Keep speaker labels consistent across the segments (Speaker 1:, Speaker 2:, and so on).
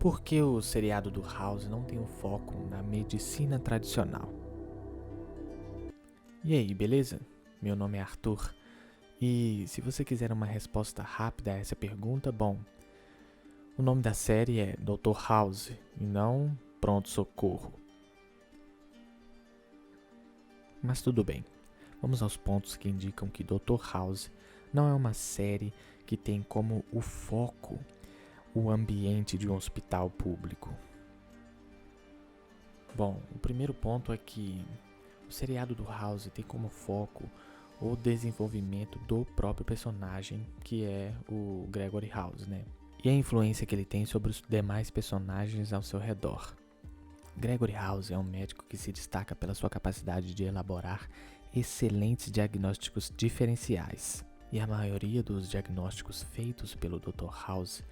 Speaker 1: Por que o seriado do House não tem um foco na medicina tradicional? E aí, beleza? Meu nome é Arthur. E se você quiser uma resposta rápida a essa pergunta, bom, o nome da série é Dr. House e não Pronto Socorro. Mas tudo bem, vamos aos pontos que indicam que Dr. House não é uma série que tem como o foco o ambiente de um hospital público. Bom, o primeiro ponto é que o seriado do House tem como foco o desenvolvimento do próprio personagem, que é o Gregory House, né? E a influência que ele tem sobre os demais personagens ao seu redor. Gregory House é um médico que se destaca pela sua capacidade de elaborar excelentes diagnósticos diferenciais. E a maioria dos diagnósticos feitos pelo Dr. House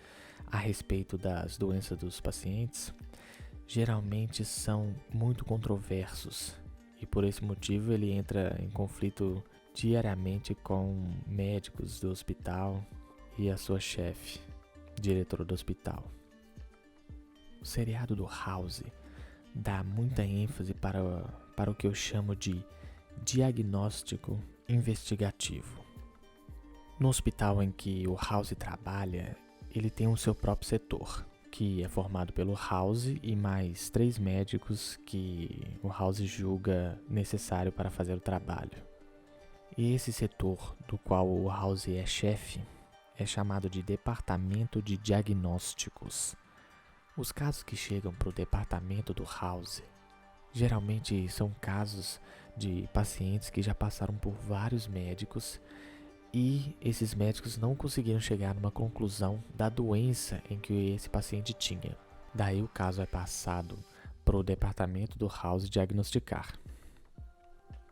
Speaker 1: a respeito das doenças dos pacientes geralmente são muito controversos. E por esse motivo ele entra em conflito diariamente com médicos do hospital e a sua chefe, diretora do hospital. O seriado do House dá muita ênfase para o que eu chamo de diagnóstico investigativo. No hospital em que o House trabalha, ele tem o seu próprio setor, que é formado pelo House e mais 3 médicos que o House julga necessário para fazer o trabalho. E esse setor, do qual o House é chefe, é chamado de Departamento de Diagnósticos. Os casos que chegam para o departamento do House geralmente são casos de pacientes que já passaram por vários médicos e esses médicos não conseguiram chegar numa conclusão da doença em que esse paciente tinha. Daí o caso é passado para o departamento do House diagnosticar.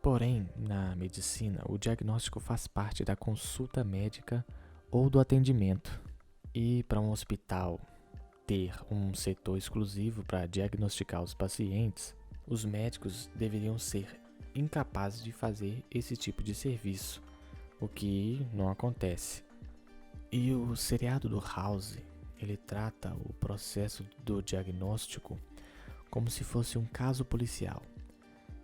Speaker 1: Porém, na medicina, o diagnóstico faz parte da consulta médica ou do atendimento. E para um hospital ter um setor exclusivo para diagnosticar os pacientes, os médicos deveriam ser incapazes de fazer esse tipo de serviço, o que não acontece. E o seriado do House, ele trata o processo do diagnóstico como se fosse um caso policial,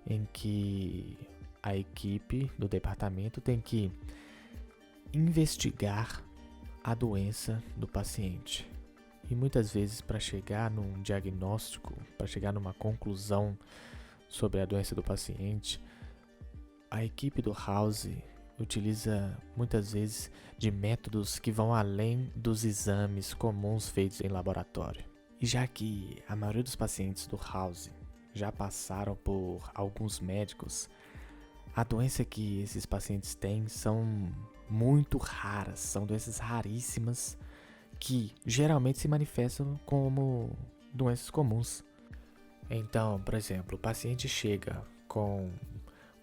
Speaker 1: em que a equipe do departamento tem que investigar a doença do paciente. E muitas vezes, para chegar num diagnóstico, para chegar numa conclusão sobre a doença do paciente, a equipe do House utiliza muitas vezes de métodos que vão além dos exames comuns feitos em laboratório. E já que a maioria dos pacientes do House já passaram por alguns médicos, a doença que esses pacientes têm são muito raras, são doenças raríssimas que geralmente se manifestam como doenças comuns. Então, por exemplo, o paciente chega com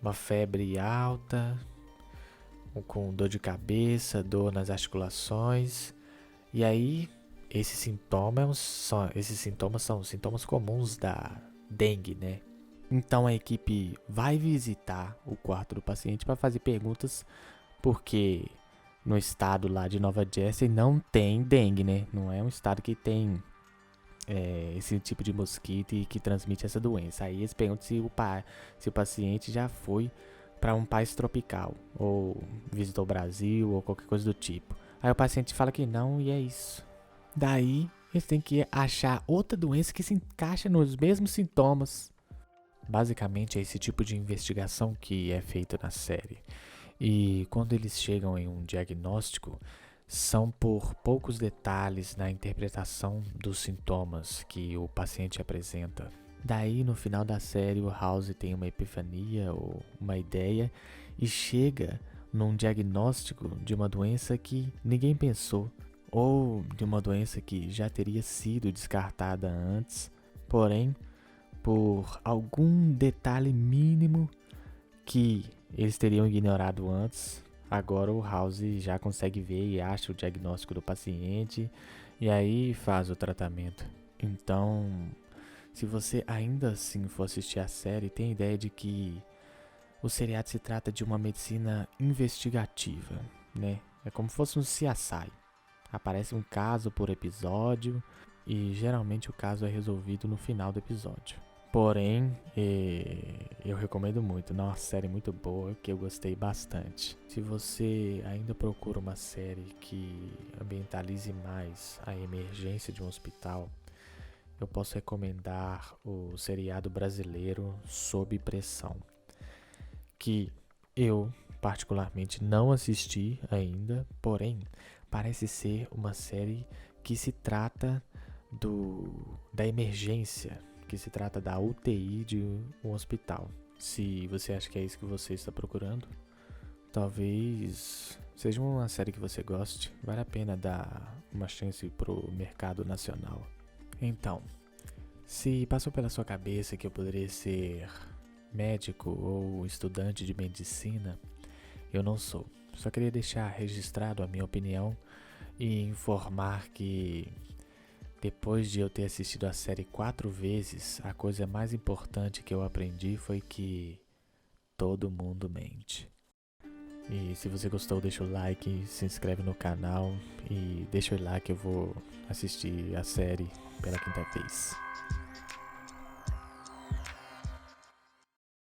Speaker 1: uma febre alta, com dor de cabeça, dor nas articulações, e aí esses sintomas são sintomas comuns da dengue, né? Então a equipe vai visitar o quarto do paciente para fazer perguntas, porque no estado lá de Nova Jersey não tem dengue, né? Não é um estado que tem esse tipo de mosquito e que transmite essa doença. Aí eles perguntam se o paciente já foi para um país tropical, ou visitou o Brasil, ou qualquer coisa do tipo. Aí o paciente fala que não e é isso. Daí eles têm que achar outra doença que se encaixa nos mesmos sintomas. Basicamente é esse tipo de investigação que é feito na série. E quando eles chegam em um diagnóstico, são por poucos detalhes na interpretação dos sintomas que o paciente apresenta. Daí, no final da série, o House tem uma epifania ou uma ideia e chega num diagnóstico de uma doença que ninguém pensou, ou de uma doença que já teria sido descartada antes, porém, por algum detalhe mínimo que eles teriam ignorado antes, agora o House já consegue ver e acha o diagnóstico do paciente e aí faz o tratamento. Então, se você ainda assim for assistir a série, tem a ideia de que o seriado se trata de uma medicina investigativa, né? É como se fosse um CSI. Aparece um caso por episódio e geralmente o caso é resolvido no final do episódio. Porém, eu recomendo muito, é uma série muito boa que eu gostei bastante. Se você ainda procura uma série que ambientalize mais a emergência de um hospital, eu posso recomendar o seriado brasileiro Sob Pressão, que eu particularmente não assisti ainda, porém parece ser uma série que se trata da emergência, que se trata da UTI de um hospital. Se você acha que é isso que você está procurando, talvez seja uma série que você goste. Vale a pena dar uma chance pro mercado nacional. Então, se passou pela sua cabeça que eu poderia ser médico ou estudante de medicina, eu não sou. Só queria deixar registrado a minha opinião e informar que depois de eu ter assistido a série 4 vezes, a coisa mais importante que eu aprendi foi que todo mundo mente. E se você gostou, deixa o like, se inscreve no canal e deixa eu ir lá que eu vou assistir a série pela quinta vez.